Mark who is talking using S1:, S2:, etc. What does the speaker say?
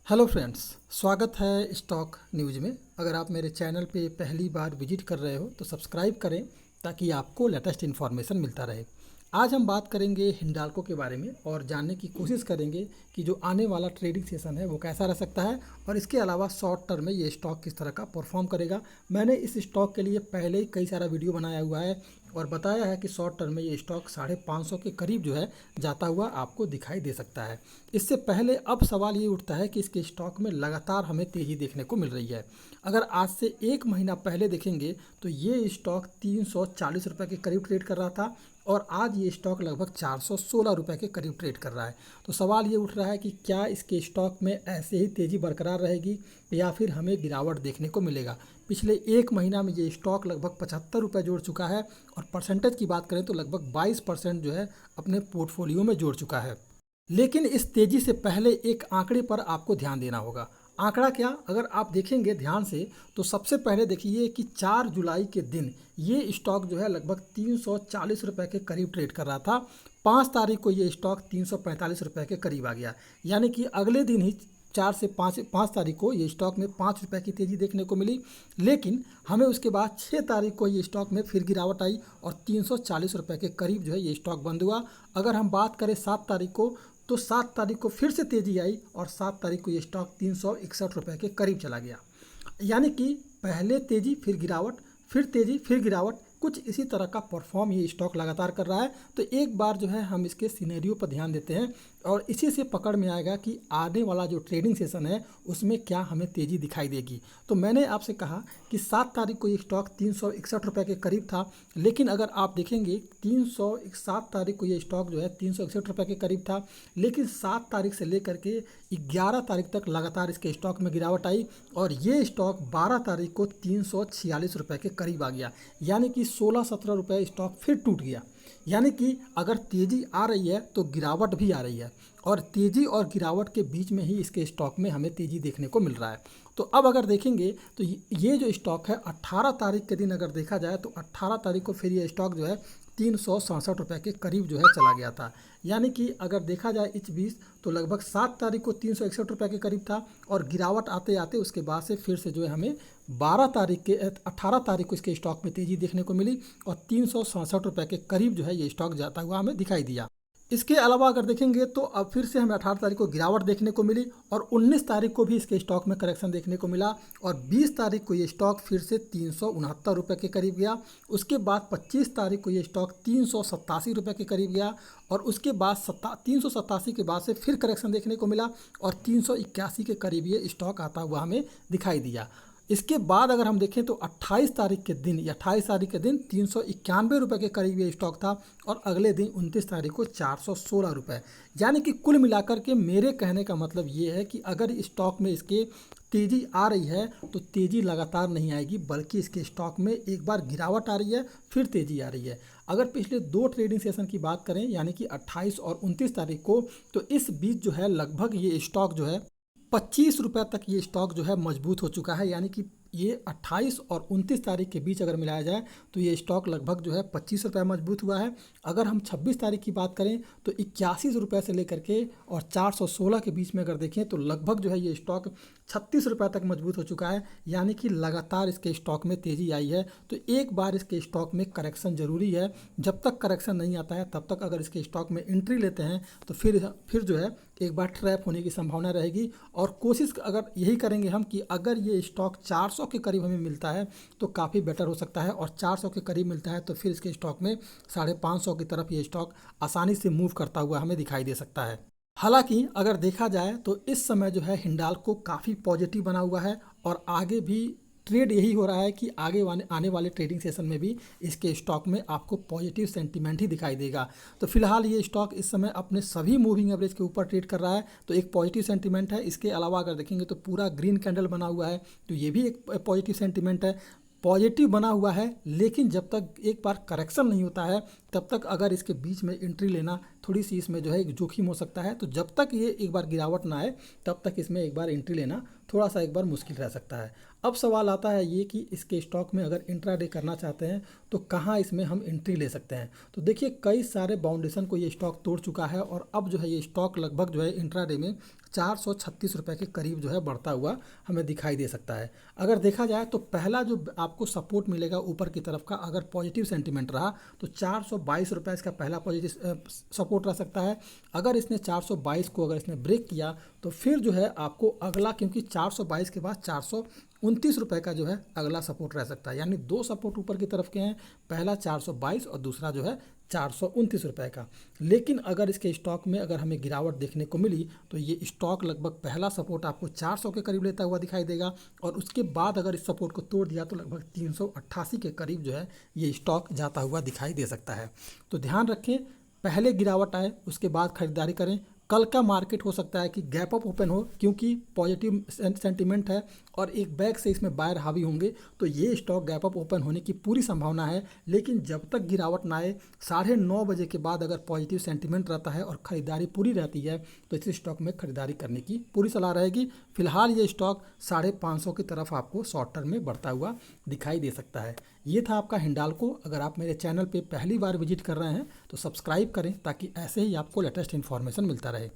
S1: Hello friends, स्वागत है stock news में। अगर आप मेरे चैनल पे पहली बार विजिट कर रहे हो तो सब्सक्राइब करें ताकि आपको लेटेस्ट इन्फॉर्मेशन मिलता रहे। आज हम बात करेंगे हिंडाल्को के बारे में और जानने की कोशिश करेंगे कि जो आने वाला ट्रेडिंग सेशन है वो कैसा रह सकता है और इसके अलावा शॉर्ट टर्म में ये स्टॉक किस तरह का परफॉर्म करेगा। मैंने इस स्टॉक के लिए पहले ही कई सारा वीडियो बनाया हुआ है और बताया है कि शॉर्ट टर्म में ये स्टॉक 550 के करीब जो है जाता हुआ आपको दिखाई दे सकता है। इससे पहले अब सवाल ये उठता है कि इसके स्टॉक में लगातार हमें तेज़ी देखने को मिल रही है। अगर आज से एक महीना पहले देखेंगे तो ये स्टॉक 340 रुपये के करीब ट्रेड कर रहा था और आज ये स्टॉक लगभग 416 रुपये के करीब ट्रेड कर रहा है। तो सवाल ये उठ रहा है कि क्या इसके स्टॉक में ऐसे ही तेज़ी बरकरार रहेगी या फिर हमें गिरावट देखने को मिलेगा। पिछले एक महीना में ये स्टॉक लगभग 75 रुपये जोड़ चुका है और परसेंटेज की बात करें तो लगभग 22% जो है अपने पोर्टफोलियो में जोड़ चुका है। लेकिन इस तेज़ी से पहले एक आंकड़े पर आपको ध्यान देना होगा। आंकड़ा क्या? अगर आप देखेंगे ध्यान से तो सबसे पहले देखिए कि 4 जुलाई के दिन ये स्टॉक जो है लगभग 340 रुपये के करीब ट्रेड कर रहा था। 5 तारीख को ये स्टॉक 345 रुपये के करीब आ गया, यानी कि अगले दिन ही 4 से 5 तारीख को ये स्टॉक में 5 रुपये की तेज़ी देखने को मिली। लेकिन हमें उसके बाद 6 तारीख को ये स्टॉक में फिर गिरावट आई और 340 रुपये के करीब जो है ये स्टॉक बंद हुआ। अगर हम बात करें 7 तारीख को तो 7 तारीख को फिर से तेज़ी आई और 7 तारीख को ये स्टॉक 361 रुपये के करीब चला गया। यानी कि पहले तेज़ी फिर गिरावट, फिर तेज़ी फिर गिरावट, कुछ इसी तरह का परफॉर्म ये स्टॉक लगातार कर रहा है। तो एक बार जो है हम इसके सिनेरियो पर ध्यान देते हैं और इसी से पकड़ में आएगा कि आने वाला जो ट्रेडिंग सेशन है उसमें क्या हमें तेज़ी दिखाई देगी। तो मैंने आपसे कहा कि 7 तारीख को ये स्टॉक 361 रुपये के करीब था, लेकिन अगर आप देखेंगे 7 तारीख को ये स्टॉक जो है 361 रुपये के करीब था, लेकिन 7 तारीख से लेकर के 11 तारीख तक लगातार इसके स्टॉक में गिरावट आई और ये स्टॉक 12 तारीख को 346 रुपये के करीब आ गया, यानी कि 16-17 रुपये स्टॉक फिर टूट गया। यानी कि अगर तेज़ी आ रही है तो गिरावट भी आ रही है और तेज़ी और गिरावट के बीच में ही इसके स्टॉक में हमें तेज़ी देखने को मिल रहा है। तो अब अगर देखेंगे तो ये जो स्टॉक है 18 तारीख के दिन अगर देखा जाए तो 18 तारीख को फिर ये स्टॉक जो है 367 रुपये के करीब जो है चला गया था। यानी कि अगर देखा जाए इस बीच तो लगभग 7 तारीख को 361 रुपये के करीब था और गिरावट आते आते उसके बाद से फिर से जो है हमें 18 तारीख को इसके स्टॉक में तेज़ी देखने को मिली और 367 रुपये के करीब जो है ये स्टॉक जाता हुआ हमें दिखाई दिया। इसके अलावा अगर देखेंगे तो अब फिर से हमें 18 तारीख को गिरावट देखने को मिली और 19 तारीख को भी इसके स्टॉक में करेक्शन देखने को मिला और 20 तारीख को ये स्टॉक फिर से 369 रुपये के करीब गया। उसके बाद 25 तारीख को ये स्टॉक 387 रुपये के करीब गया और उसके बाद 387 के बाद से फिर करेक्शन देखने को मिला और 381 के करीब ये स्टॉक आता हुआ हमें दिखाई दिया। इसके बाद अगर हम देखें तो 28 तारीख के दिन 391 रुपये के करीब ये स्टॉक था और अगले दिन 29 तारीख को 416 रुपये। यानी कि कुल मिलाकर के मेरे कहने का मतलब ये है कि अगर स्टॉक में इसके तेज़ी आ रही है तो तेज़ी लगातार नहीं आएगी, बल्कि इसके स्टॉक में एक बार गिरावट आ रही है फिर तेज़ी आ रही है। अगर पिछले 2 ट्रेडिंग सेशन की बात करें यानी कि 28 और 29 तारीख को, तो इस बीच जो है लगभग ये स्टॉक जो है 25 रुपये तक ये स्टॉक जो है मजबूत हो चुका है। यानी कि ये 28 और 29 तारीख के बीच अगर मिलाया जाए तो ये स्टॉक लगभग जो है 25 रुपये मजबूत हुआ है। अगर हम 26 तारीख की बात करें तो 81 रुपये से लेकर के और 416 के बीच में अगर देखें तो लगभग जो है ये स्टॉक 36 रुपये तक मजबूत हो चुका है। यानी कि लगातार इसके स्टॉक में तेज़ी आई है। तो एक बार इसके स्टॉक में करेक्शन ज़रूरी है। जब तक करेक्शन नहीं आता है तब तक अगर इसके स्टॉक में एंट्री लेते हैं तो फिर जो है एक बार ट्रैप होने की संभावना रहेगी। और कोशिश अगर यही करेंगे हम कि अगर ये स्टॉक 400 के करीब हमें मिलता है तो काफ़ी बेटर हो सकता है और 400 के करीब मिलता है तो फिर इसके स्टॉक में 550 की तरफ ये स्टॉक आसानी से मूव करता हुआ हमें दिखाई दे सकता है। हालांकि अगर देखा जाए तो इस समय जो है हिंडाल्को काफ़ी पॉजिटिव बना हुआ है और आगे भी ट्रेड यही हो रहा है कि आने वाले ट्रेडिंग सेशन में भी इसके स्टॉक में आपको पॉजिटिव सेंटीमेंट ही दिखाई देगा। तो फिलहाल ये स्टॉक इस समय अपने सभी मूविंग एवरेज के ऊपर ट्रेड कर रहा है, तो एक पॉजिटिव सेंटीमेंट है। इसके अलावा अगर देखेंगे तो पूरा ग्रीन कैंडल बना हुआ है, तो ये भी एक पॉजिटिव सेंटीमेंट है। पॉजिटिव बना हुआ है, लेकिन जब तक एक बार करेक्शन नहीं होता है तब तक अगर इसके बीच में एंट्री लेना थोड़ी सी इसमें जो है एक जोखिम हो सकता है। तो जब तक ये एक बार गिरावट ना आए तब तक इसमें एक बार एंट्री लेना थोड़ा सा एक बार मुश्किल रह सकता है। अब सवाल आता है ये कि इसके स्टॉक में अगर इंट्राडे करना चाहते हैं तो कहाँ इसमें हम एंट्री ले सकते हैं। तो देखिए कई सारे बाउंडेशन को ये स्टॉक तोड़ चुका है और अब जो है ये स्टॉक लगभग जो है इंट्राडे में 436 रुपये के करीब जो है बढ़ता हुआ हमें दिखाई दे सकता है। अगर देखा जाए तो पहला जो आपको सपोर्ट मिलेगा ऊपर की तरफ का, अगर पॉजिटिव सेंटीमेंट रहा तो 422 रुपये इसका पहला पॉजिटिव सपोर्ट रह सकता है। अगर इसने 422 को अगर इसने ब्रेक किया तो फिर जो है आपको अगला, क्योंकि 422 के बाद 429 रुपये का जो है अगला सपोर्ट रह सकता है, यानी दो सपोर्ट ऊपर की तरफ के हैं, पहला 422 और दूसरा जो है 429 रुपये का। लेकिन अगर इसके स्टॉक में अगर हमें गिरावट देखने को मिली तो ये स्टॉक लगभग पहला सपोर्ट आपको 400 के करीब लेता हुआ दिखाई देगा और उसके बाद अगर इस सपोर्ट को तोड़ दिया तो लगभग 388 के करीब जो है ये स्टॉक जाता हुआ दिखाई दे सकता है। तो ध्यान रखें, पहले गिरावट आए उसके बाद खरीदारी करें। कल का मार्केट हो सकता है कि गैप अप ओपन हो, क्योंकि पॉजिटिव सेंटीमेंट है और एक बैग से इसमें बायर हावी होंगे, तो ये स्टॉक गैप अप ओपन होने की पूरी संभावना है। लेकिन जब तक गिरावट ना आए 9:30 बजे के बाद अगर पॉजिटिव सेंटीमेंट रहता है और ख़रीदारी पूरी रहती है तो इस स्टॉक में खरीदारी करने की पूरी सलाह रहेगी। फिलहाल ये स्टॉक 550 की तरफ आपको शॉर्ट टर्म में बढ़ता हुआ दिखाई दे सकता है। ये था आपका हिंडाल्को। अगर आप मेरे चैनल पे पहली बार विजिट कर रहे हैं तो सब्सक्राइब करें ताकि ऐसे ही आपको लेटेस्ट इन्फॉर्मेशन मिलता रहे।